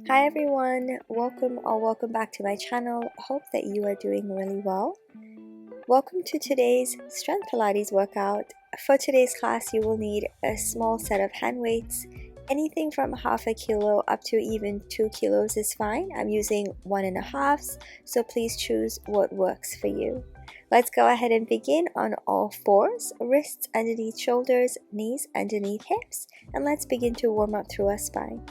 Hi everyone, welcome back to my channel. Hope that you are doing really well. Welcome to today's Strength Pilates workout. For today's class, you will need a small set of hand weights. Anything from half a kilo up to even 2 kilos is fine. I'm using 1.5, so please choose what works for you. Let's go ahead and begin on all fours, wrists underneath shoulders, knees underneath hips, and let's begin to warm up through our spine.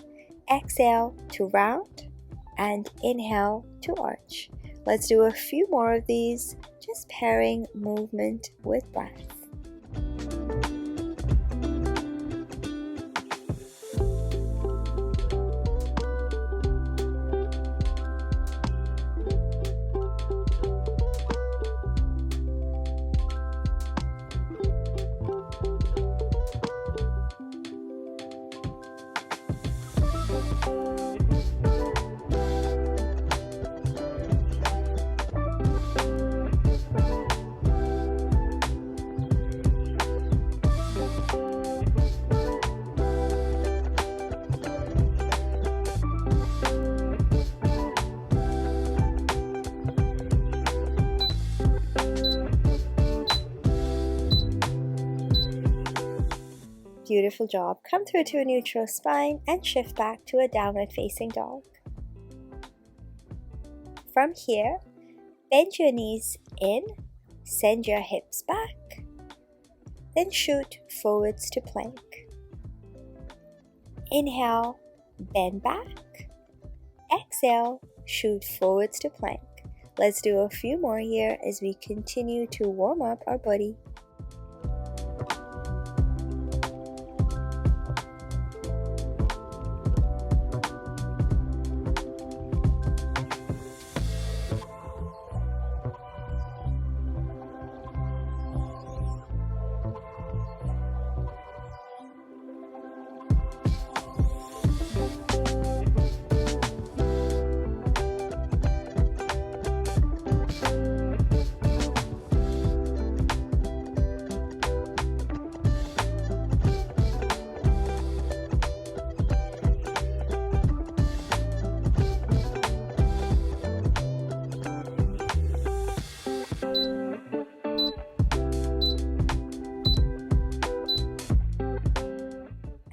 Exhale to round and inhale to arch. Let's do a few more of these, just pairing movement with breath. Beautiful job. Come through to a neutral spine and shift back to a downward facing dog. From here, bend your knees in, send your hips back, then shoot forwards to plank. Inhale, bend back. Exhale, shoot forwards to plank. Let's do a few more here as we continue to warm up our body.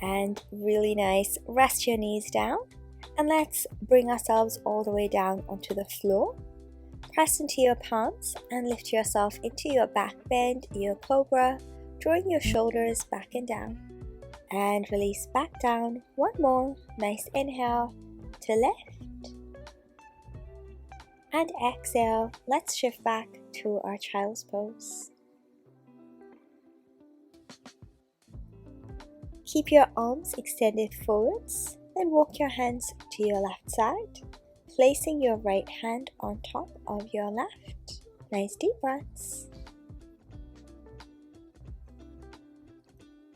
And really nice, rest your knees down and let's bring ourselves all the way down onto the floor. Press into your palms and lift yourself into your back bend, your cobra, drawing your shoulders back and down. And release back down. One more, nice inhale to lift. And exhale, let's shift back to our child's pose. Keep your arms extended forwards, then walk your hands to your left side, placing your right hand on top of your left. Nice deep breaths.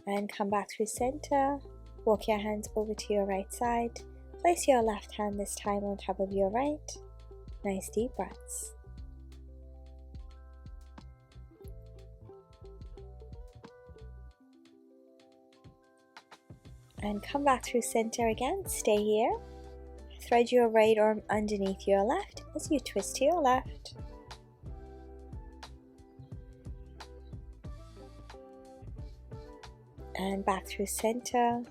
And come back through center, walk your hands over to your right side, place your left hand this time on top of your right. Nice deep breaths. And come back through center again, stay here. Thread your right arm underneath your left as you twist to your left. And back through center.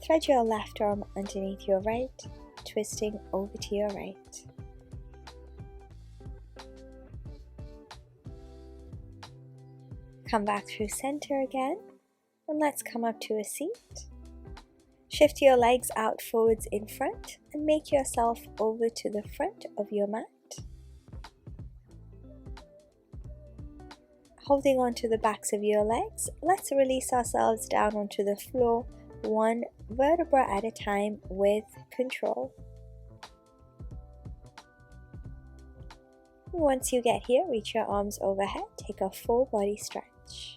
Thread your left arm underneath your right, twisting over to your right. Come back through center again, and let's come up to a seat. Shift your legs out forwards in front and make yourself over to the front of your mat. Holding on to the backs of your legs, let's release ourselves down onto the floor, one vertebra at a time with control. Once you get here, reach your arms overhead, take a full body stretch.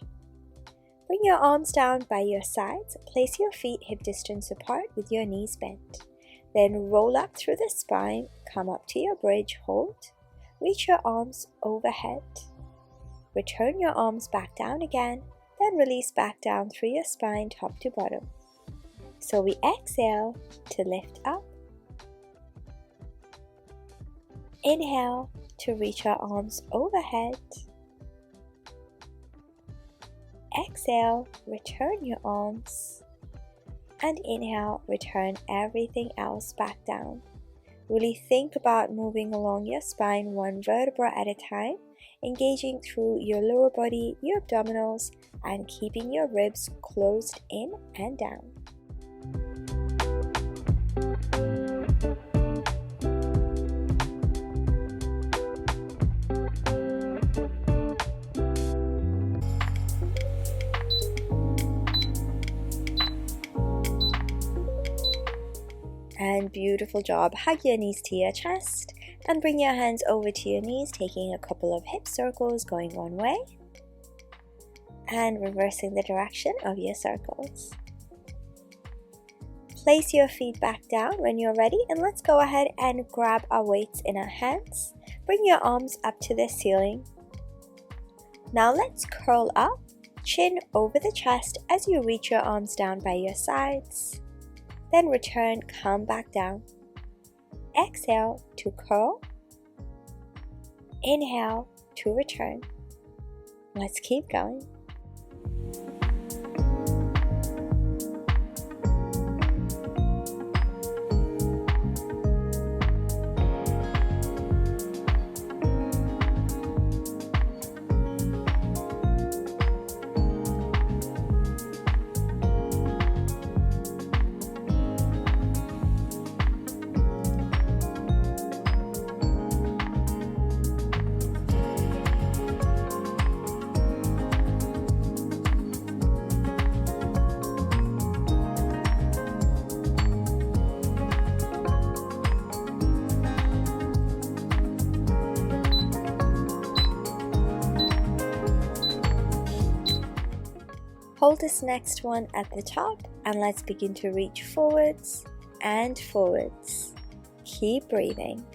Bring your arms down by your sides, place your feet hip distance apart with your knees bent. Then roll up through the spine, come up to your bridge, hold, reach your arms overhead. Return your arms back down again, then release back down through your spine top to bottom. So we exhale to lift up Inhale to reach your arms overhead. Exhale, return your arms. And inhale, return everything else back down. Really think about moving along your spine one vertebra at a time, engaging through your lower body, your abdominals, and keeping your ribs closed in and down. And beautiful job. Hug your knees to your chest and bring your hands over to your knees, taking a couple of hip circles going one way and reversing the direction of your circles. Place your feet back down when you're ready, and let's go ahead and grab our weights in our hands. Bring your arms up to the ceiling. Now let's curl up, chin over the chest as you reach your arms down by your sides. Then return, come back down. Exhale to curl. Inhale to return. Let's keep going. Hold this next one at the top and let's begin to reach forwards and forwards. Keep breathing.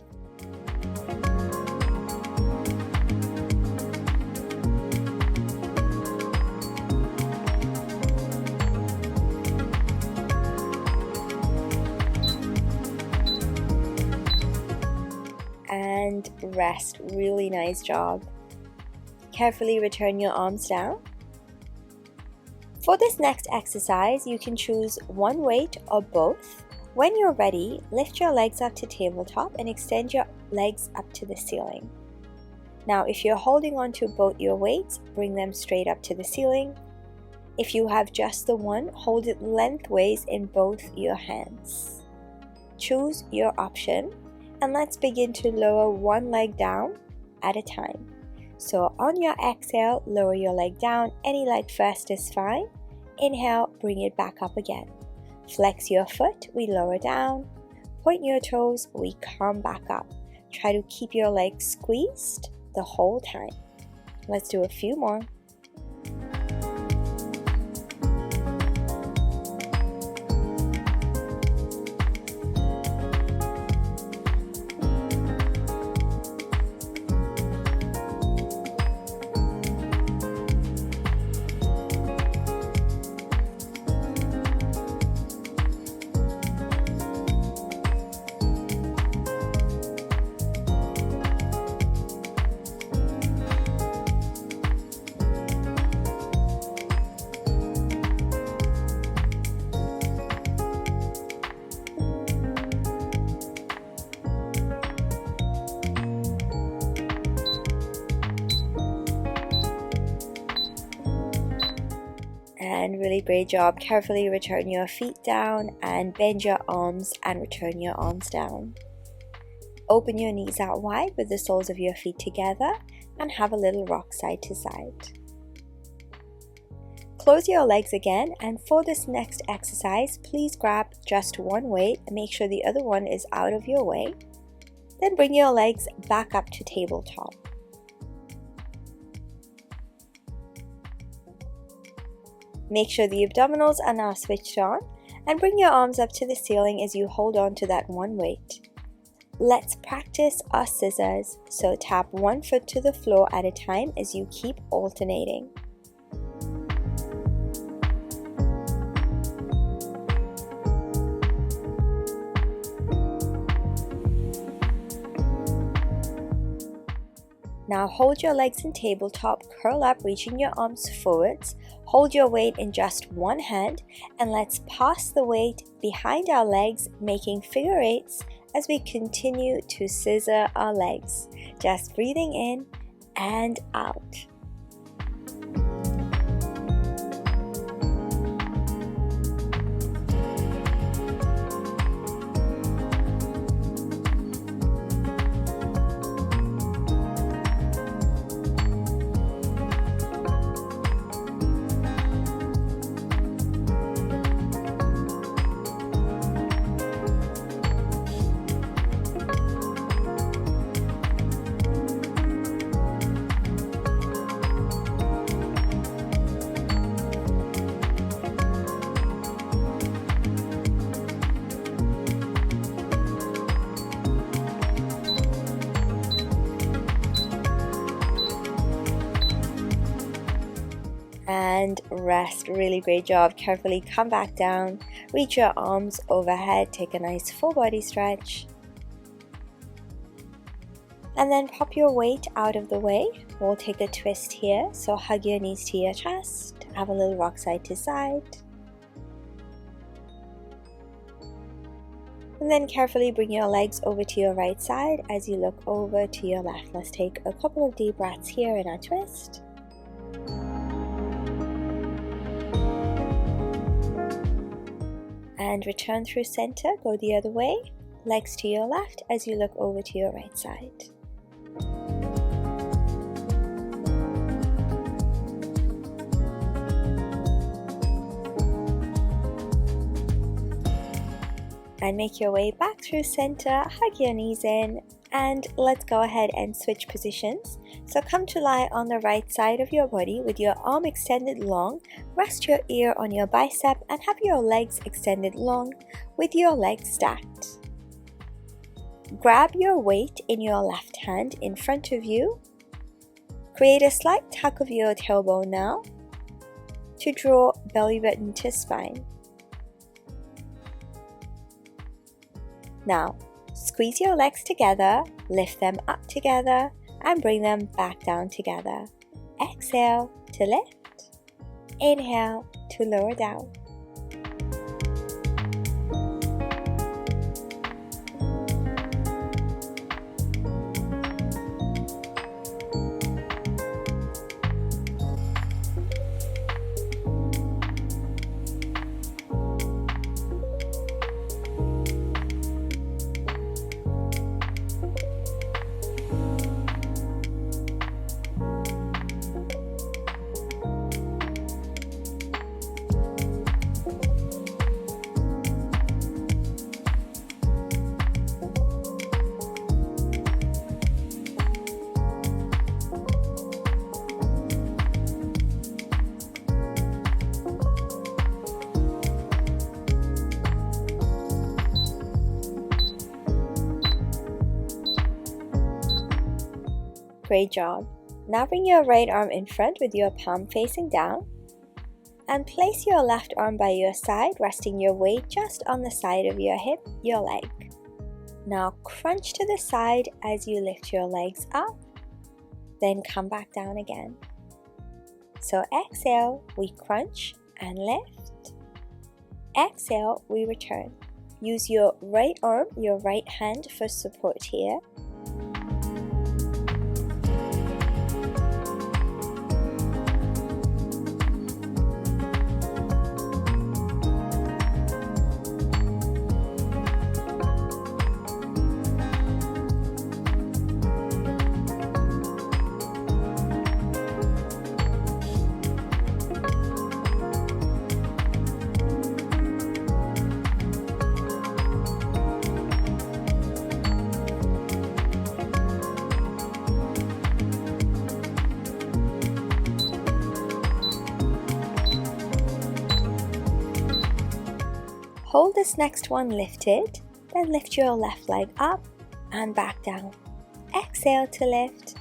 And rest. Really nice job. Carefully return your arms down. For this next exercise, you can choose one weight or both. When you're ready, lift your legs up to tabletop and extend your legs up to the ceiling. Now, if you're holding on to both your weights, bring them straight up to the ceiling. If you have just the one, hold it lengthways in both your hands. Choose your option, and let's begin to lower one leg down at a time. So on your exhale, lower your leg down. Any leg first is fine. Inhale, bring it back up again. Flex your foot, we lower down. Point your toes, we come back up. Try to keep your legs squeezed the whole time. Let's do a few more. And really great job. Carefully return your feet down and bend your arms and return your arms down. Open your knees out wide with the soles of your feet together and have a little rock side to side. Close your legs again, and for this next exercise, please grab just one weight and make sure the other one is out of your way. Then bring your legs back up to tabletop. Make sure the abdominals are now switched on and bring your arms up to the ceiling as you hold on to that one weight. Let's practice our scissors, so tap one foot to the floor at a time as you keep alternating. Now hold your legs in tabletop, curl up, reaching your arms forwards. Hold your weight in just one hand and let's pass the weight behind our legs, making figure eights as we continue to scissor our legs. Just breathing in and out. And rest. Really great job. Carefully come back down, reach your arms overhead, take a nice full body stretch, and then pop your weight out of the way. We'll take a twist here, so hug your knees to your chest, have a little rock side to side, and then carefully bring your legs over to your right side as you look over to your left. Let's take a couple of deep breaths here in our twist. And return through center, go the other way, legs to your left as you look over to your right side. And make your way back through center, hug your knees in, and let's go ahead and switch positions. So come to lie on the right side of your body with your arm extended long, rest your ear on your bicep and have your legs extended long with your legs stacked. Grab your weight in your left hand in front of you. Create a slight tuck of your tailbone now to draw belly button to spine. Now, squeeze your legs together, lift them up together, and bring them back down together. Exhale to lift, inhale to lower down. Great job. Now bring your right arm in front with your palm facing down and place your left arm by your side, resting your weight just on the side of your hip, your leg. Now crunch to the side as you lift your legs up, then come back down again. So exhale, we crunch and lift. Exhale, we return. Use your right arm, your right hand for support here. Hold this next one lifted, then lift your left leg up and back down. Exhale to lift,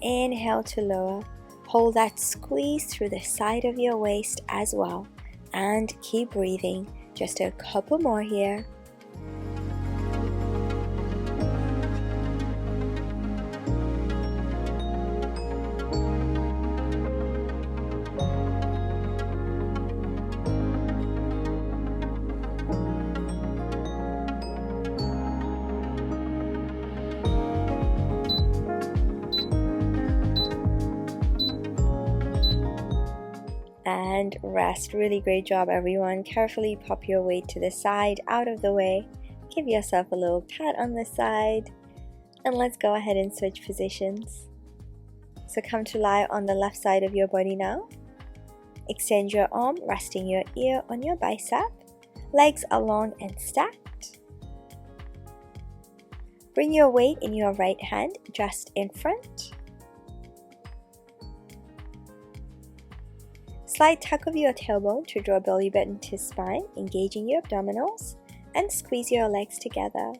inhale to lower. Hold that squeeze through the side of your waist as well. And keep breathing, just a couple more here. and rest. Really great job, everyone. Carefully pop your weight to the side, out of the way. Give yourself a little pat on the side, and let's go ahead and switch positions. So come to lie on the left side of your body now. Extend your arm, resting your ear on your bicep. Legs are long and stacked. Bring your weight in your right hand just in front. Slight tuck of your tailbone to draw belly button to spine, engaging your abdominals, and squeeze your legs together.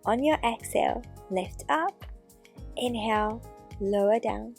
On your exhale, lift up. Inhale, lower down.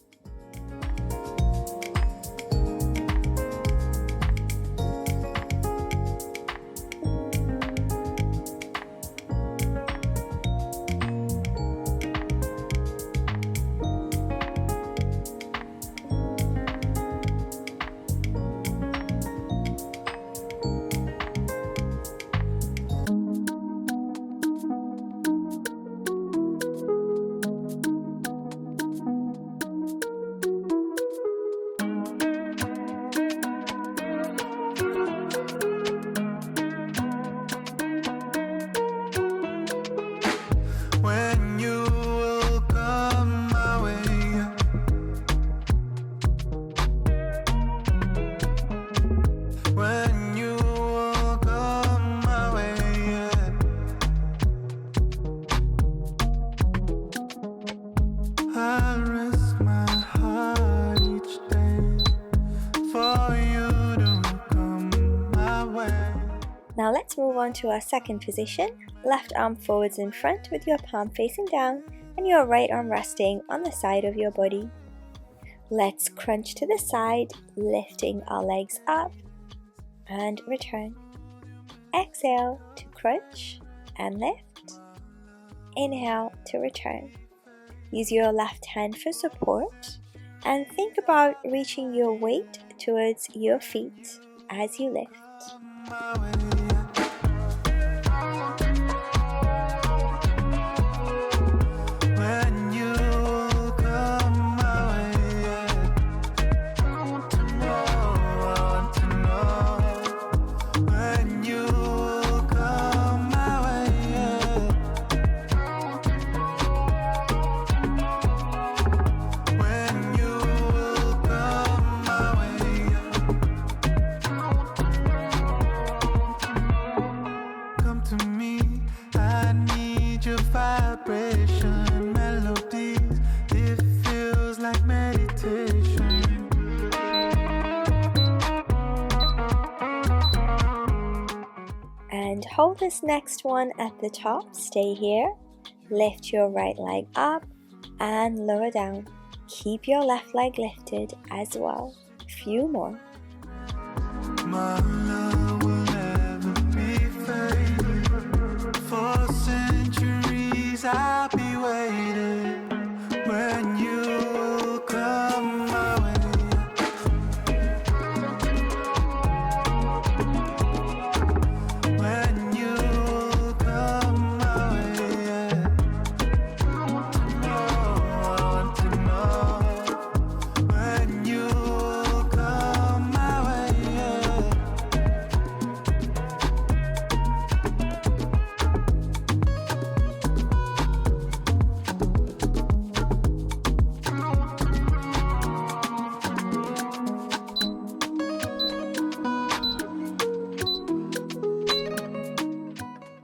Now let's move on to our second position. Left arm forwards in front with your palm facing down and your right arm resting on the side of your body. Let's crunch to the side, lifting our legs up and return. Exhale to crunch and lift. Inhale to return. Use your left hand for support and think about reaching your weight towards your feet as you lift. And hold this next one at the top. Stay here. Lift your right leg up and lower down. Keep your left leg lifted as well. A few more. My love will never be faded. For centuries I'll be waiting when you come my way. When you come my way, I want to know. When you come my way.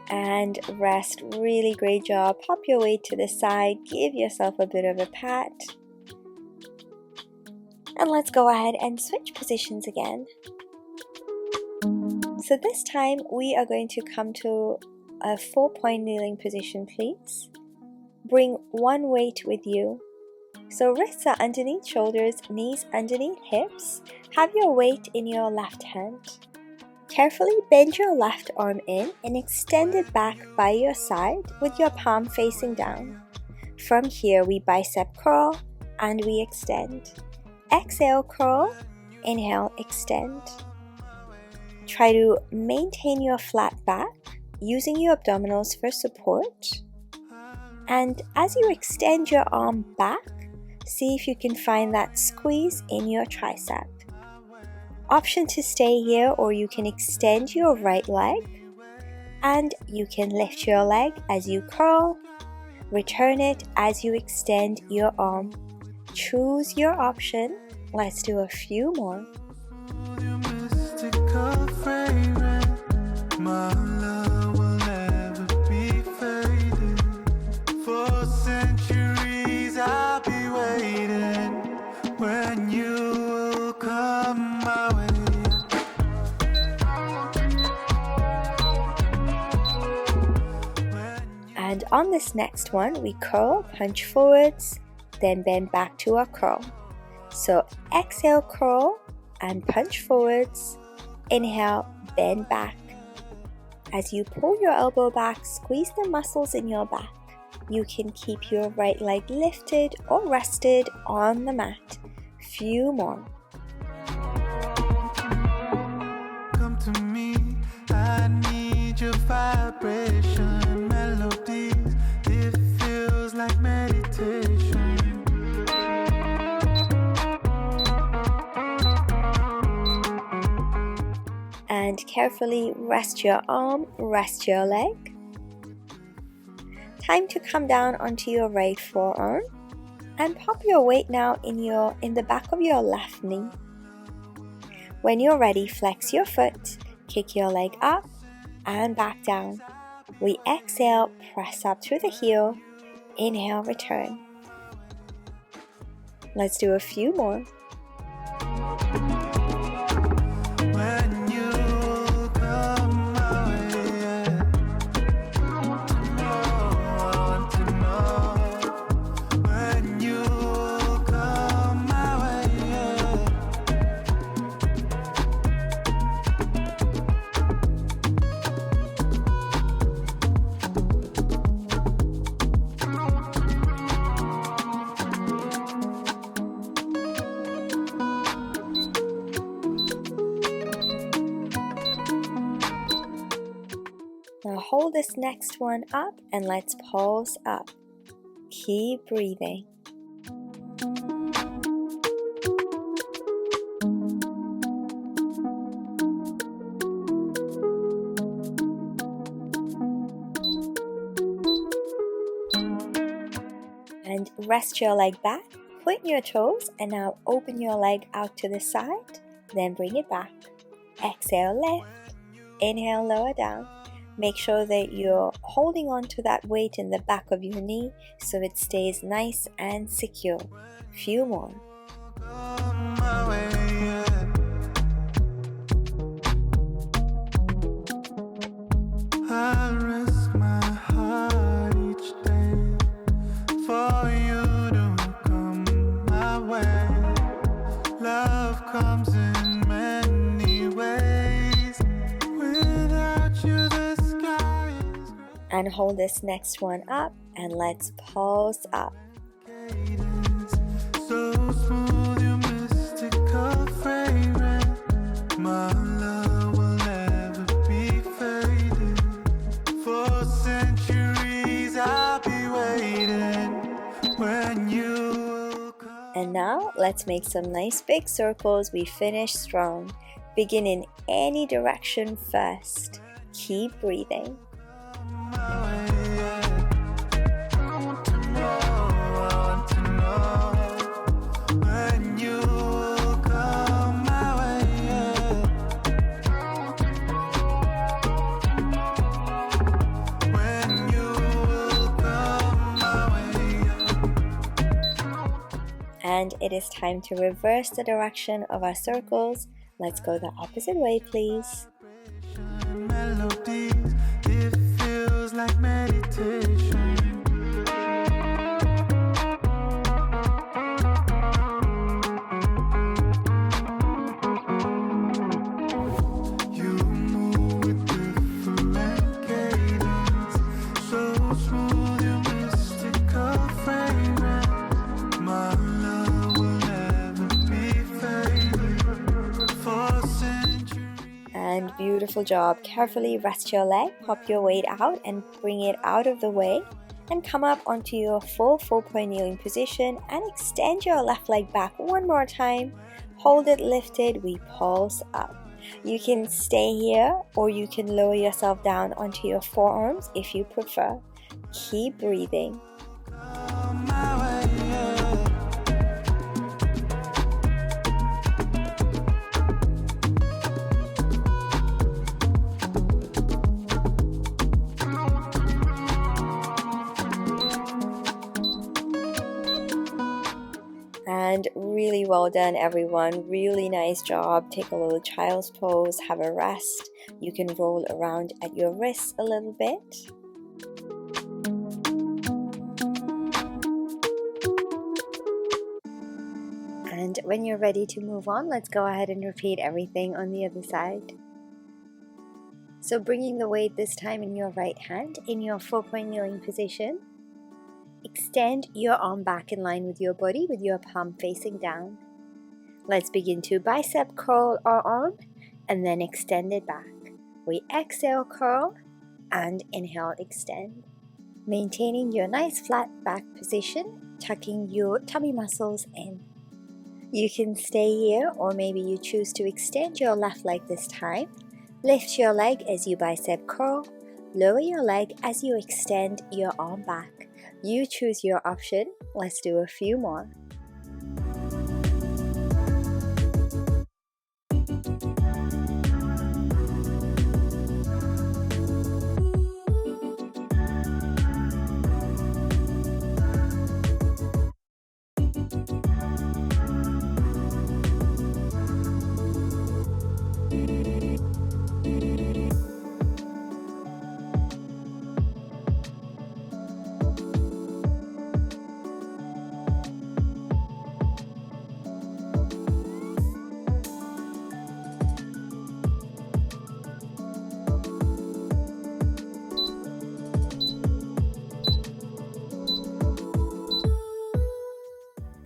And rest. Really great job. Pop your weight to the side. Give yourself a bit of a pat. And let's go ahead and switch positions again. So this time we are going to come to a 4-point kneeling position, please. Bring one weight with you. So wrists are underneath shoulders, knees underneath hips. Have your weight in your left hand. Carefully bend your left arm in and extend it back by your side with your palm facing down. From here we bicep curl and we extend. Exhale, curl. Inhale, extend. Try to maintain your flat back using your abdominals for support. And as you extend your arm back, See if you can find that squeeze in your tricep. Option to stay here, or you can extend your right leg and you can lift your leg as you curl, return it as you extend your arm. Choose your option. Let's do a few more. My love will never be faded. For centuries I'll be waiting when you will come my way. And on this next one, we curl, punch forwards, then bend back to our curl. So exhale, curl and punch forwards. Inhale, bend back. As you pull your elbow back, squeeze the muscles in your back. You can keep your right leg lifted or rested on the mat. Few more. Come to me, I need your vibration, melodies, it feels like meditation. And carefully rest your arm, rest your leg. Time to come down onto your right forearm and pop your weight now in the back of your left knee. When you're ready, flex your foot, kick your leg up and back down. We exhale, press up through the heel, inhale, return. Let's do a few more. Now hold this next one up and let's pulse up. Keep breathing. And rest your leg back, point your toes, and now open your leg out to the side, then bring it back. Exhale, lift. Inhale, lower down. Make sure that you're holding on to that weight in the back of your knee so it stays nice and secure. Few more. I risk my heart each day for you to come my way. Love comes in many ways. Without you, the sky is gray. And hold this next one up and let's pulse up. So smooth, your mystical fragrance. My love will never be faded. For centuries I'll be waiting when you will come. And now let's make some nice big circles. We finish strong. Begin in any direction first. Keep breathing. My way, yeah. I want to know when you will come my way, yeah. When you will come my way, yeah. And it is time to reverse the direction of our circles. Let's go the opposite way, please. Melodies, it feels like meditation. You move with different cadence, so smooth, your mystical fragrance. My love will never be faded for centuries. And beautiful job. Carefully rest your leg, pop your weight out and bring it out of the way. And come up onto your full 4-point kneeling position and extend your left leg back one more time. Hold it lifted, we pulse up. You can stay here or you can lower yourself down onto your forearms if you prefer. Keep breathing. And really well done, everyone. Really nice job. Take a little child's pose, have a rest. You can roll around at your wrists a little bit. And when you're ready to move on, let's go ahead and repeat everything on the other side. So bringing the weight this time in your right hand in your 4-point kneeling position. Extend your arm back in line with your body with your palm facing down. Let's begin to bicep curl our arm and then extend it back. We exhale, curl, and inhale, extend. Maintaining your nice flat back position, tucking your tummy muscles in. You can stay here or maybe you choose to extend your left leg this time. Lift your leg as you bicep curl. Lower your leg as you extend your arm back. You choose your option. Let's do a few more.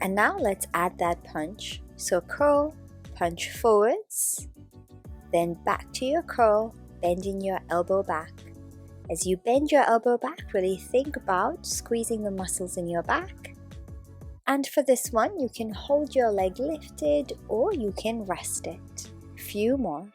And now let's add that punch. So curl, punch forwards, then back to your curl, bending your elbow back. As you bend your elbow back, really think about squeezing the muscles in your back. And for this one, you can hold your leg lifted or you can rest it. Few more.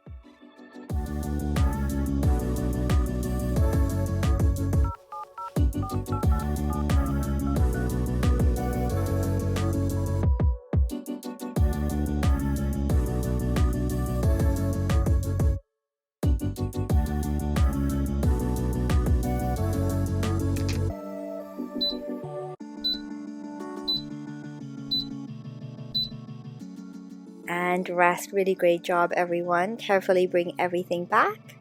And rest. Really great job, everyone. Carefully bring everything back.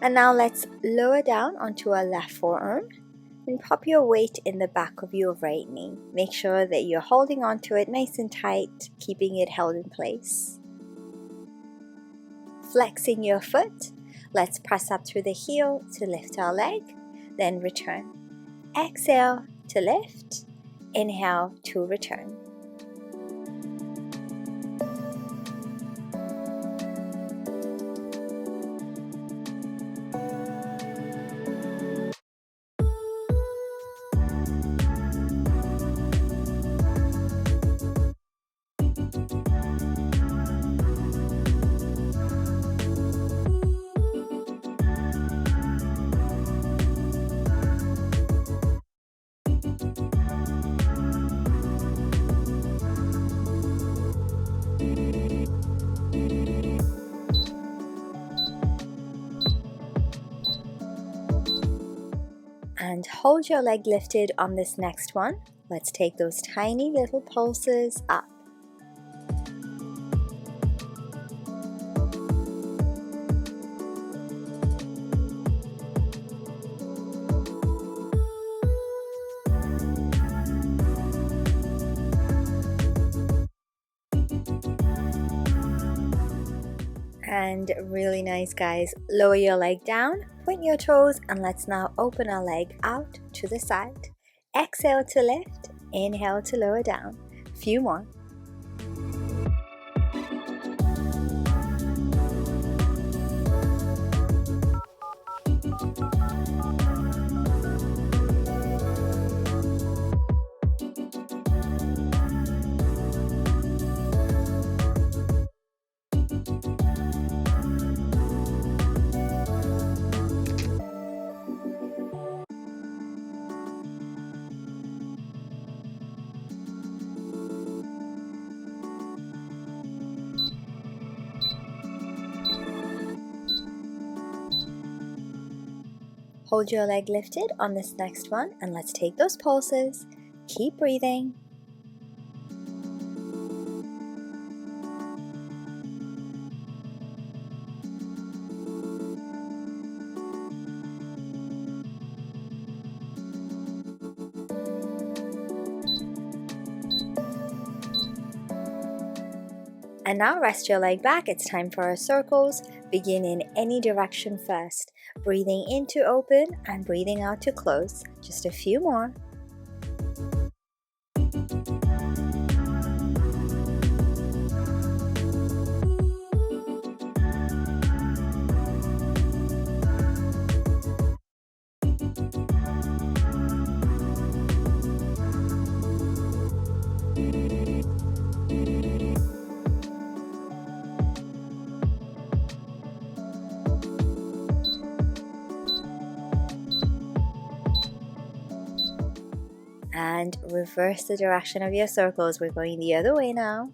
And now let's lower down onto our left forearm and pop your weight in the back of your right knee. Make sure that you're holding onto it nice and tight, keeping it held in place. Flexing your foot. Let's press up through the heel to lift our leg, then return. Exhale to lift. Inhale to return. And hold your leg lifted on this next one. Let's take those tiny little pulses up. And really nice, guys. Lower your leg down, point your toes, and let's now open our leg out to the side. Exhale to lift, inhale to lower down. Few more. Hold your leg lifted on this next one and let's take those pulses. Keep breathing. And now rest your leg back. It's time for our circles. Begin in any direction first. Breathing in to open and breathing out to close. Just a few more. And reverse the direction of your circles. We're going the other way now.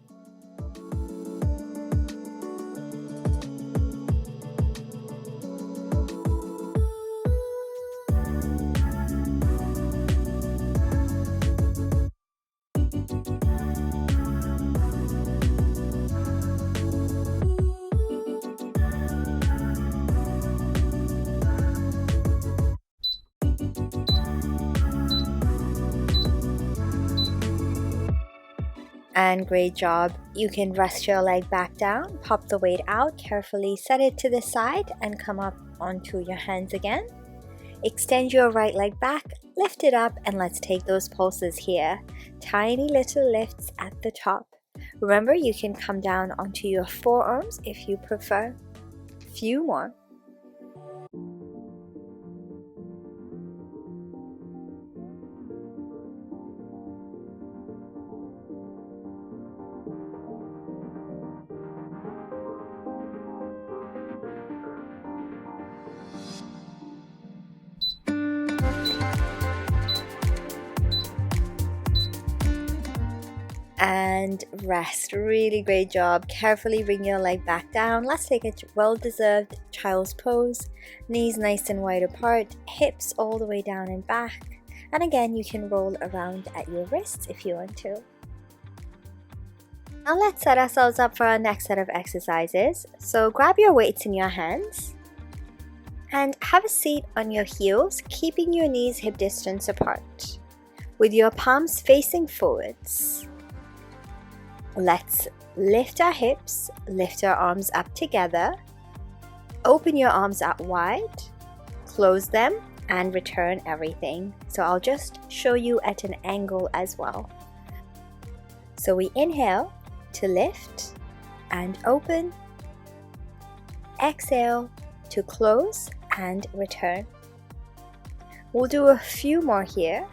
And great job. You can rest your leg back down, pop the weight out, carefully set it to the side and come up onto your hands again. Extend your right leg back, lift it up, and let's take those pulses here. Tiny little lifts at the top. Remember, you can come down onto your forearms if you prefer. Few more. And rest. Really great job. Carefully bring your leg back down. Let's take a well-deserved child's pose. Knees nice and wide apart, hips all the way down and back. And again, you can roll around at your wrists if you want to. Now let's set ourselves up for our next set of exercises. So grab your weights in your hands and have a seat on your heels, keeping your knees hip distance apart with your palms facing forwards. Let's lift our hips, lift our arms up together, open your arms out wide, close them, and return everything. So I'll just show you at an angle as well. So we inhale to lift and open, exhale to close and return. We'll do a few more here.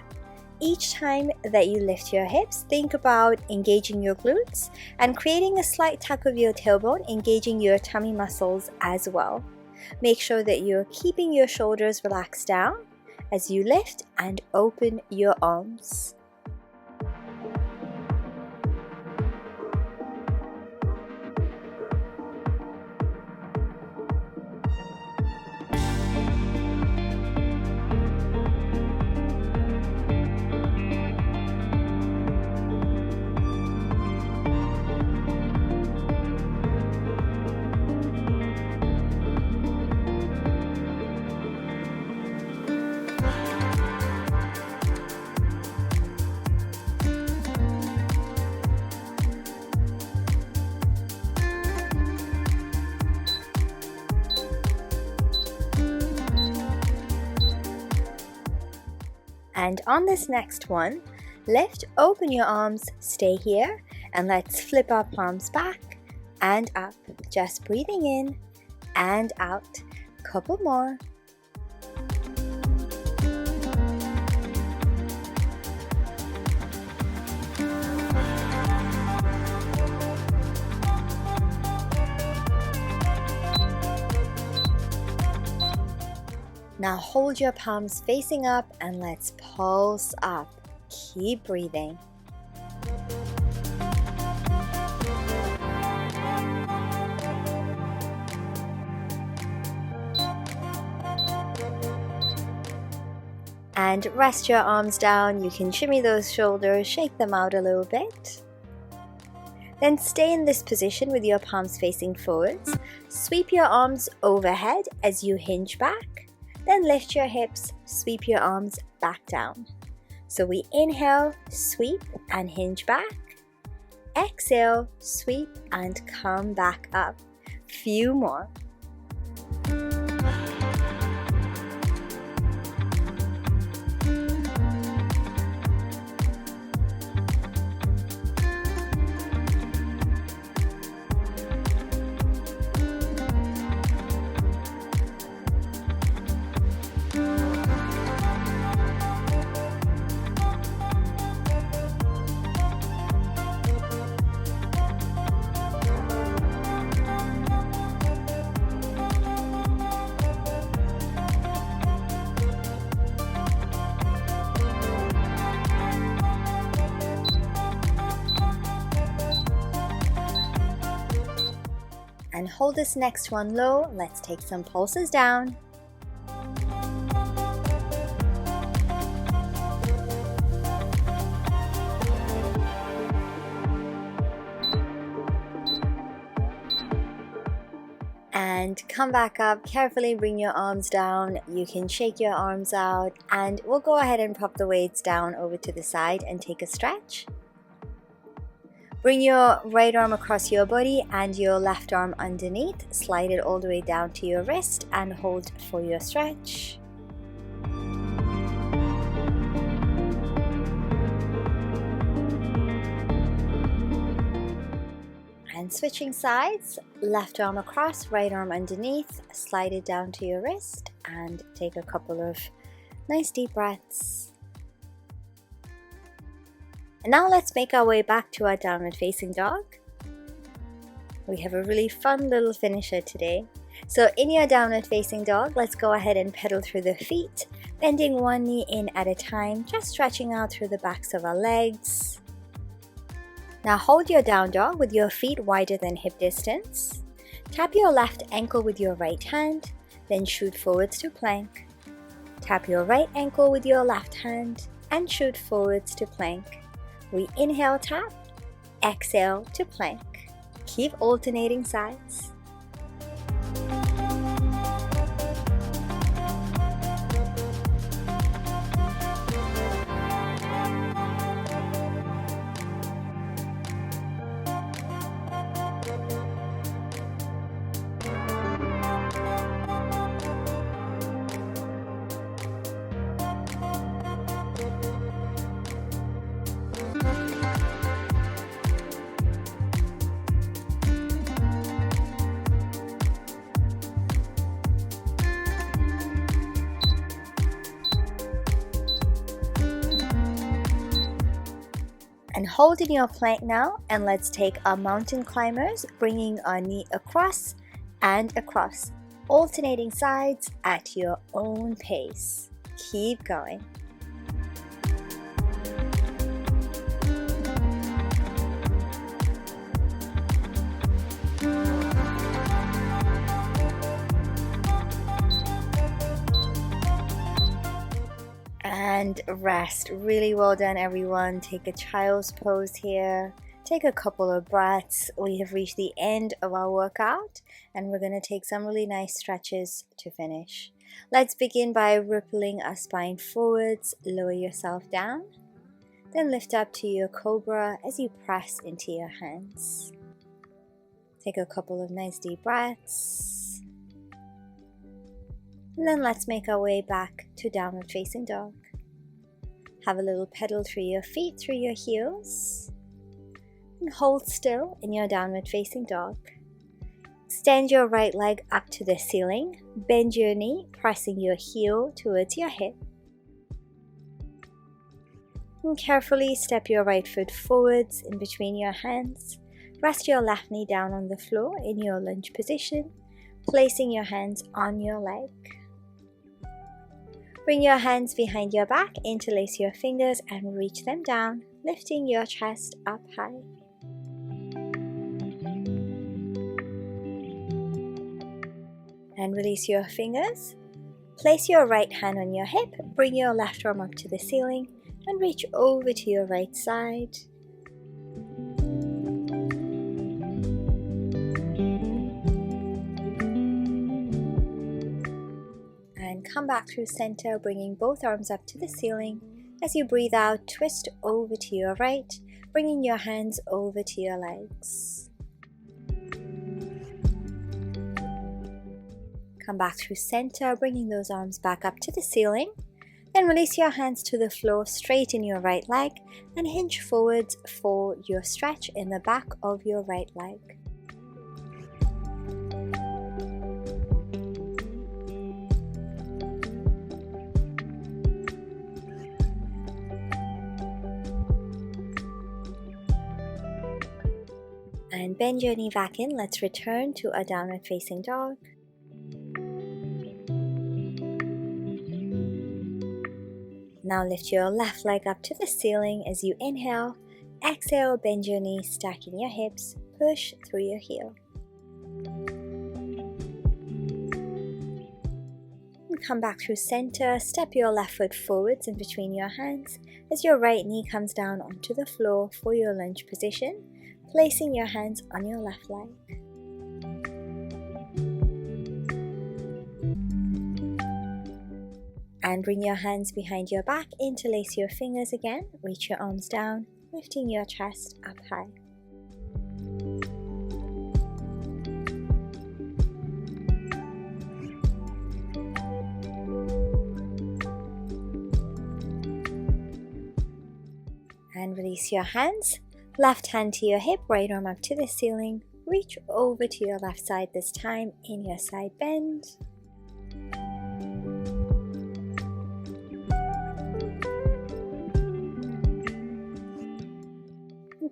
Each time that you lift your hips, think about engaging your glutes and creating a slight tuck of your tailbone, engaging your tummy muscles as well. Make sure that you're keeping your shoulders relaxed down as you lift and open your arms. And on this next one, lift, open your arms, stay here, and let's flip our palms back and up. Just breathing in and out. Couple more. Now hold your palms facing up and let's pulse up. Keep breathing. And rest your arms down. You can shimmy those shoulders, shake them out a little bit. Then stay in this position with your palms facing forwards. Sweep your arms overhead as you hinge back. Then lift your hips, sweep your arms back down. So we inhale, sweep and hinge back. Exhale, sweep and come back up. Few more. And hold this next one low. Let's take some pulses down. And come back up. Carefully bring your arms down. You can shake your arms out, and we'll go ahead and pop the weights down over to the side and take a stretch. Bring your right arm across your body and your left arm underneath. Slide it all the way down to your wrist and hold for your stretch. And switching sides, left arm across, right arm underneath. Slide it down to your wrist and take a couple of nice deep breaths. And now let's make our way back to our downward facing dog. We have a really fun little finisher today. So in your downward facing dog, let's go ahead and pedal through the feet, bending one knee in at a time, just stretching out through the backs of our legs. Now hold your down dog with your feet wider than hip distance. Tap your left ankle with your right hand, then shoot forwards to plank. Tap your right ankle with your left hand and shoot forwards to plank. We inhale, tap, exhale to plank. Keep alternating sides. And hold in your plank now, and let's take our mountain climbers, bringing our knee across and across, alternating sides at your own pace. Keep going. And rest. Really well done, everyone. Take a child's pose here. Take a couple of breaths. We have reached the end of our workout, and we're going to take some really nice stretches to finish. Let's begin by rippling our spine forwards. Lower yourself down. Then lift up to your cobra as you press into your hands. Take a couple of nice deep breaths. And then let's make our way back to downward facing dog. Have a little pedal through your feet, through your heels. And hold still in your downward facing dog. Extend your right leg up to the ceiling. Bend your knee, pressing your heel towards your hip. And carefully step your right foot forwards in between your hands. Rest your left knee down on the floor in your lunge position, placing your hands on your leg. Bring your hands behind your back, interlace your fingers and reach them down, lifting your chest up high. And release your fingers. Place your right hand on your hip, bring your left arm up to the ceiling, and reach over to your right side. And come back through center, bringing both arms up to the ceiling. As you breathe out, twist over to your right, bringing your hands over to your legs. Come back through center, bringing those arms back up to the ceiling. Then release your hands to the floor, straighten your right leg, and hinge forwards for your stretch in the back of your right leg. And bend your knee back in. Let's return to a downward facing dog. Now lift your left leg up to the ceiling as you inhale. Exhale, bend your knees, stacking your hips, push through your heel. And come back through center, step your left foot forwards in between your hands as your right knee comes down onto the floor for your lunge position, placing your hands on your left leg. And bring your hands behind your back, interlace your fingers again, reach your arms down, lifting your chest up high. And release your hands, left hand to your hip, right arm up to the ceiling, reach over to your left side this time in your side bend.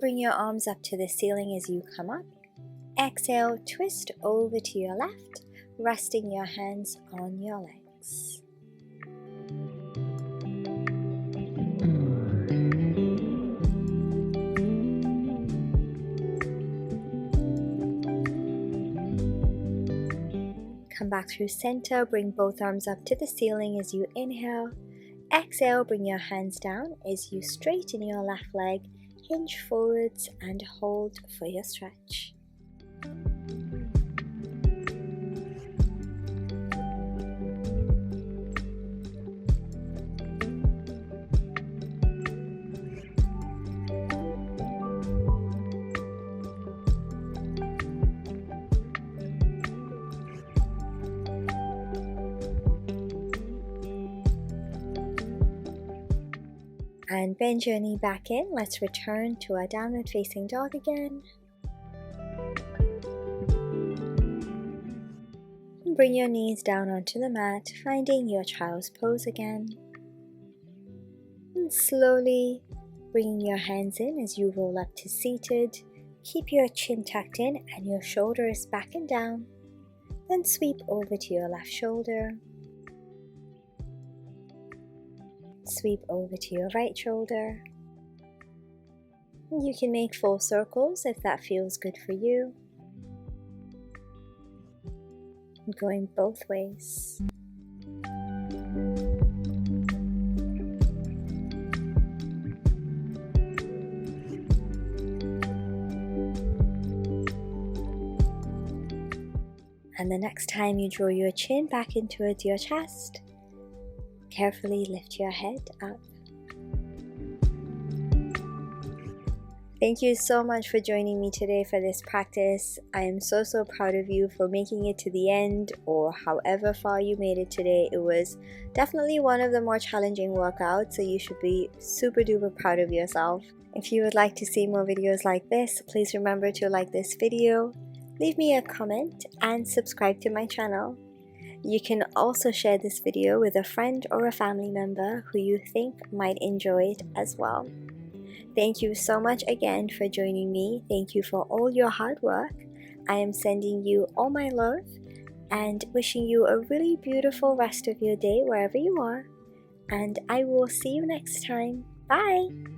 Bring your arms up to the ceiling as you come up. Exhale, twist over to your left, resting your hands on your legs. Come back through center, bring both arms up to the ceiling as you inhale. Exhale, bring your hands down as you straighten your left leg, hinge forwards and hold for your stretch. And bend your knee back in. Let's return to our downward facing dog again. And bring your knees down onto the mat, finding your child's pose again. And slowly bringing your hands in as you roll up to seated. Keep your chin tucked in and your shoulders back and down. Then sweep over to your left shoulder. Sweep over to your right shoulder. You can make full circles if that feels good for you. Going both ways. And the next time you draw your chin back in towards your chest, carefully lift your head up. Thank you so much for joining me today for this practice. I am so proud of you for making it to the end, or however far you made it today. It was definitely one of the more challenging workouts, so you should be super duper proud of yourself. If you would like to see more videos like this, please remember to like this video, leave me a comment, and subscribe to my channel. You can also share this video with a friend or a family member who you think might enjoy it as well. Thank you so much again for joining me. Thank you for all your hard work. I am sending you all my love and wishing you a really beautiful rest of your day wherever you are. And I will see you next time. Bye!